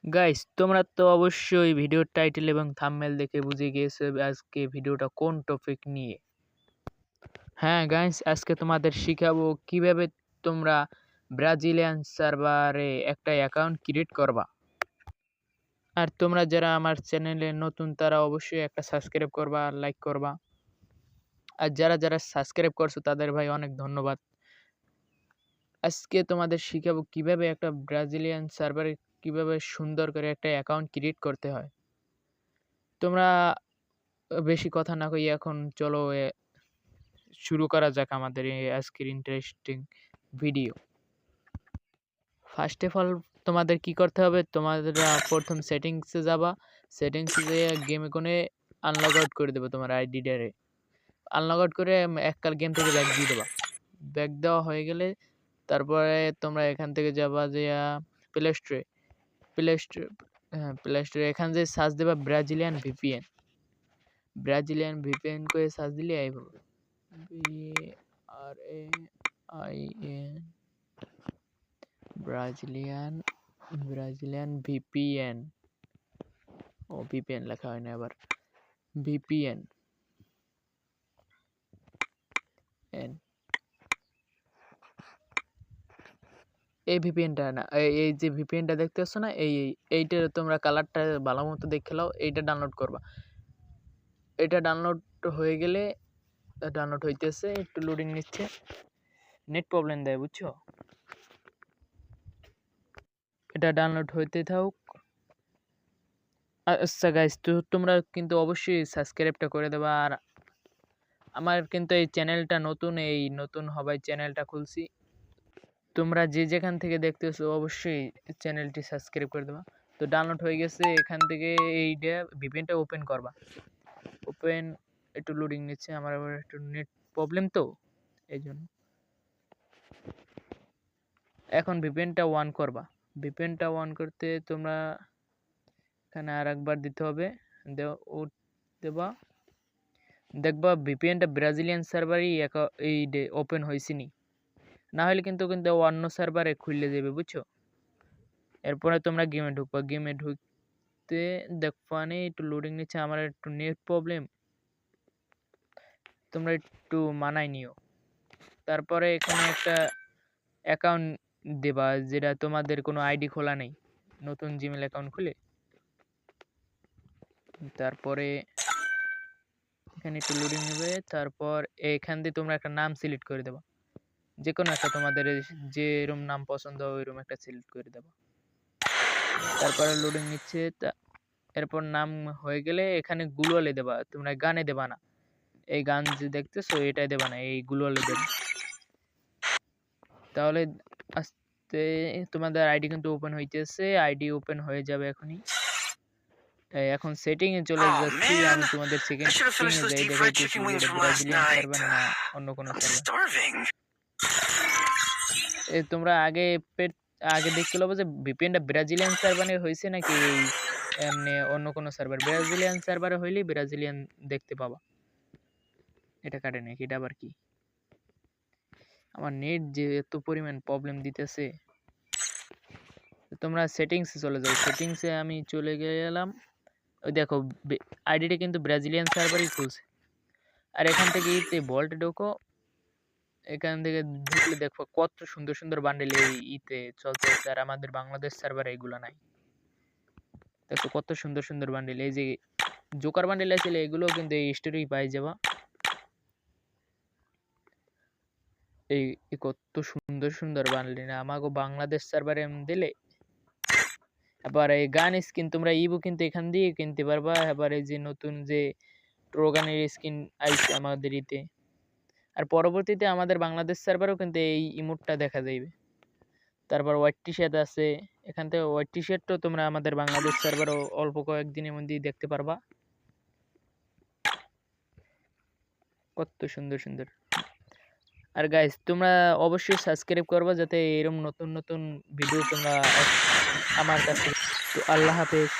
Guys তোমরা তো অবশ্যই ভিডিওর টাইটেল এবং থাম্বনেল দেখে বুঝে গিয়েছো আজকে ভিডিওটা কোন টপিক নিয়ে। হ্যাঁ গাইস, আজকে তোমাদের শিখাবো কিভাবে তোমরা ব্রাজিলিয়ান সার্ভারে একটা অ্যাকাউন্ট ক্রিয়েট করবা। আর তোমরা যারা আমার চ্যানেলে নতুন তারা অবশ্যই একটা সাবস্ক্রাইব করবা আর লাইক করবা। আর যারা যারা সাবস্ক্রাইব করছো তাদের ভাই অনেক ধন্যবাদ। আজকে তোমাদের শিখাবো কিভাবে একটা ব্রাজিলিয়ান সার্ভারে কিভাবে সুন্দর করে একটা অ্যাকাউন্ট ক্রিয়েট করতে হয়। তোমরা বেশি কথা না কই এখন চলো শুরু করা যাক আমাদের এই আজকের interesting video. First of all তোমাদের কি করতে হবে, তোমরা প্রথম সেটিংসে যাবা। সেটিংসে যেয়ে গেমে কোনে আনলগ আউট করে দেবে তোমার আইডিটারে। আনলগ আউট করে এককাল গেম থেকে ব্যাক দিয়ে দেবা। ব্যাক দেওয়া হয়ে গেলে তারপরে তোমরা এখান থেকে যাবা যে প্লে স্টোরে। প্লে স্টোরে এখান যে সার্চ দেবা ব্রাজিলিয়ান ভিপিএন। ব্রাজিলিয়ান ভিপিএন করে সার্চ দিলে আইব BRAIN ব্রাজিলিয়ান ভিপিএন। ও ভিপিএন লেখা হয় না, আবার ভিপিএন এই ভিপিএনটা না, এই যে ভিপিএনটা দেখতে পাচ্ছ না, এইটার তোমরা কালারটা ভালো মতো দেখে নাও। এইটা ডাউনলোড করবা। এটা ডাউনলোড হয়ে গেলে ডাউনলোড হইতেছে, একটু লোডিং নিচ্ছে, নেট প্রবলেম দেয় বুঝছো। এটা ডাউনলোড হইতে থাক। আচ্ছা গাইস, তো তোমরা কিন্তু অবশ্যই সাবস্ক্রাইবটা করে দেবা। আর আমার কিন্তু এই চ্যানেলটা নতুন হবাই চ্যানেলটা খুলছি। তোমরা যে যেখান থেকে দেখতেছো অবশ্যই চ্যানেলটি সাবস্ক্রাইব করে দেবা। তো ডাউনলোড হয়ে গেছে, এখান থেকে এইটা ভিপিএনটা ওপেন করবা। ওপেন, একটু লোডিং নিচ্ছে, আমার আবার একটু নেট প্রবলেম তো এই জন্য। এখন ভিপিএনটা অন করবা। ভিপিএনটা অন করতে তোমরা এখানে আর একবার দিতে হবে, দেবা। দেখবা ভিপিএনটা ব্রাজিলিয়ান সার্ভারই এই ওপেন হয়েছে নি, না হলে কিন্তু অন্য সার্ভারে খুললে যাবে বুঝছো। এরপরে তোমরা গেমে ঢুকবা। গেমে ঢুকতে দেখবানি একটু লোডিং নিচ্ছে, আমার একটু নেট প্রবলেম, তোমরা একটু মানায় নিও। তারপরে এখানে একটা অ্যাকাউন্ট দেবা, যেটা তোমাদের কোনো আইডি খোলা নেই, নতুন জিমেল অ্যাকাউন্ট খুলে তারপরে এখানে একটু লোডিং নেবে। তারপর এখান দিয়ে তোমরা একটা নাম সিলেক্ট করে দেবা, যে কোনো একটা তোমাদের যেরকম নাম পছন্দ হয় ওইরকম একটা সিলেক্ট করে দেবা। তারপরে লোডিং নিচ্ছে, এরপর নাম হয়ে গেলে এখানে গুলোলে দেবা, তোমরা গানে দেবা না। এই গান যে দেখতেছো এটাই দেবা না, এই গুলোলে দেবা। তাহলে আস্তে তোমাদের আইডি কিন্তু ওপেন হইতেছে, আইডি ওপেন হয়ে যাবে এখনই। এখন সেটিং এ চলে যাচ্ছি আমি, তোমাদের সেকেন্ড সেটিং এ যাই, দেখাইতেছি এটা ব্রাজিলিয়ান সার্ভার না অন্য কোনো সার্ভার। তোমরা আগে দেখতে লবো যে ভিপিএনটা ব্রাজিলিয়ান সার্ভারে হয়েছে নাকি এমনি অন্য কোনো সার্ভার। ব্রাজিলিয়ান সার্ভারে হইলেই ব্রাজিলিয়ান দেখতে পাবা। এটা কাটে নাকি, এটা আবার কি, আমার নেট যে এত পরিমাণ প্রবলেম দিতেছে। তোমরা সেটিংসে চলে যাও। সেটিংসে আমি চলে গেলাম। ওই দেখো আইডিটা কিন্তু ব্রাজিলিয়ান সার্ভারই খুলছে। আর এখান থেকে ভল্টে ঢোকো। এখান থেকে ঢুকলে দেখো কত সুন্দর সুন্দর বান্ডেল এই চলতেছে, আর আমাদের বাংলাদেশ সার্ভারে এগুলো নাই। দেখো কত সুন্দর সুন্দর বান্ডেল, এই যে জোকার বান্ডেল আছে এগুলো কিন্তু এই স্টোরেই পাই যাবা। এই কত সুন্দর সুন্দর বান্ডেল আমাকে বাংলাদেশ সার্ভারে দিলে। আবার এই গান স্কিন তোমরা ইবু কিন্তু এখান দিয়ে কিনতে পারবা। আবার এই যে নতুন যে ট্রোগানের স্কিন আইছে আমাদের ইতে, আর পরবর্তীতে আমাদের বাংলাদেশ সার্ভারেও কিন্তু এই ইমোটটা দেখা যাইবে। তারপর হোয়াইট টি শার্ট আছে, এখান থেকে হোয়াইট টি শার্টও তোমরা আমাদের বাংলাদেশ সার্ভারও অল্প কয়েকদিনের মধ্যেই দেখতে পারবা। কত সুন্দর সুন্দর। আর গাইস তোমরা অবশ্যই সাবস্ক্রাইব করবা, যাতে এরকম নতুন নতুন ভিডিও তোমরা আমার কাছে। তো আল্লাহ হাফেজ।